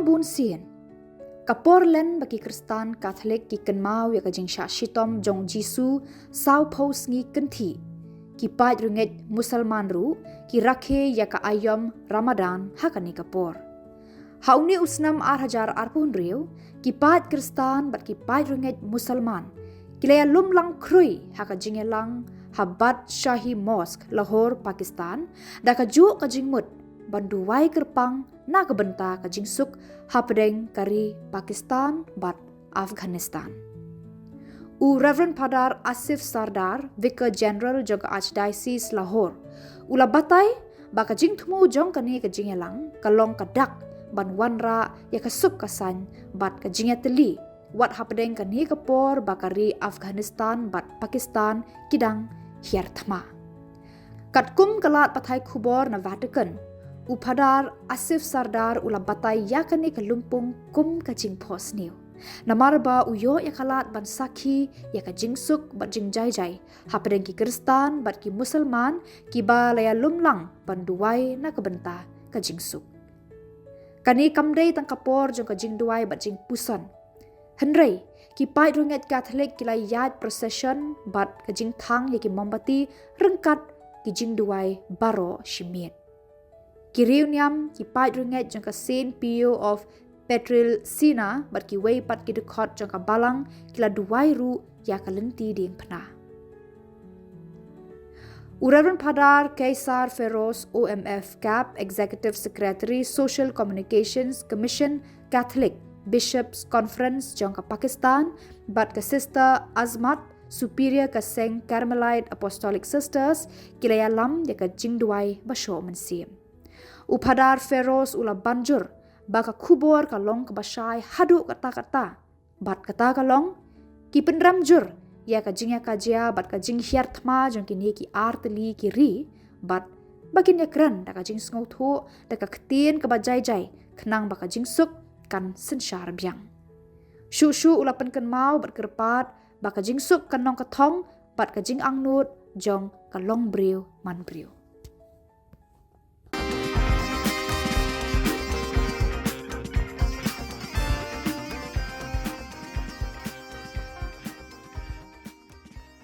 bun sien. Kapor len bagi Kristan Katolik ki kenmau ya kajing sya shitom jong Jisu sau pos ngi kenti. Ki pait runget Musalman ru ki rakhe ya ka ayom Ramadan hakani kapor. Hauni usnam hajar arpun riu ki pait Kristan bat ki pait runget Musalman. Kilaya lumlang krui haka jingelang Habat Shahi Mosque Lahore Pakistan da ka ju ka jingmut banduwai kerpang na kebenta ka jingsuk hapdeng kari Pakistan bat Afghanistan. U Reverend Padar Asif Sardar, Vicar General jaga Archdiocese Lahore, ula batai baka jing thumu jong kani ka jingelang kalong kadak ban wanra ya kasuk kasan bat ka jingeteli wat hapdeng kani kapor bakari Afghanistan bat Pakistan kidang hiar thama. Katkum kalat pathai khubor na Vatican, upadar Asif Sardar ula batai ya kani kalumpung kum kajing pos niu. Namarba uyo ya kalat ban sakhi ya ka jingsuk bat jing jai jai hapdeng ki Kristan bat ki Musalman ki ba laya lumlang ban duwai na kabenta ka jingsuk. Kani kamdei tang kapor jong ka jing duwai bat jing puson. Henrei ki pait runget Katolik ki layat procession bat ka jing thang ya ki mombati rengkat ki jing duwai baro shimiet. Ki reuniam ki pait runget jong ka Saint Pio of Petril Sina bat ki wei pat ki dekot jong ka balang kila duwai ru ya ka lenti ding pena. Reverend Padar Kaisar Feroz OMF CAP Executive Secretary Social Communications Commission Catholic Bishops Conference jong ka Pakistan bat ka Sister Azmat Superior ka Seng Carmelite Apostolic Sisters kilaya lam ya ka jingduai basho mensim. Upadar Feroz ula banjur baka kubor kalong kabasai hadu kata-kata bat kata kalong ki penramjur ya ka jingya kajia bat ka jing hiar thma jong kini ki arteli ki ri bat bakin ya kran da ka jing sngo thu da ka khtien ka bajai jai khnang baka jing suk kan sensyar biang. Shu ulapan kan mau bat kerpat baka jing suk kan nong ka thong bat ka jing angnut jong kalong briu man briu.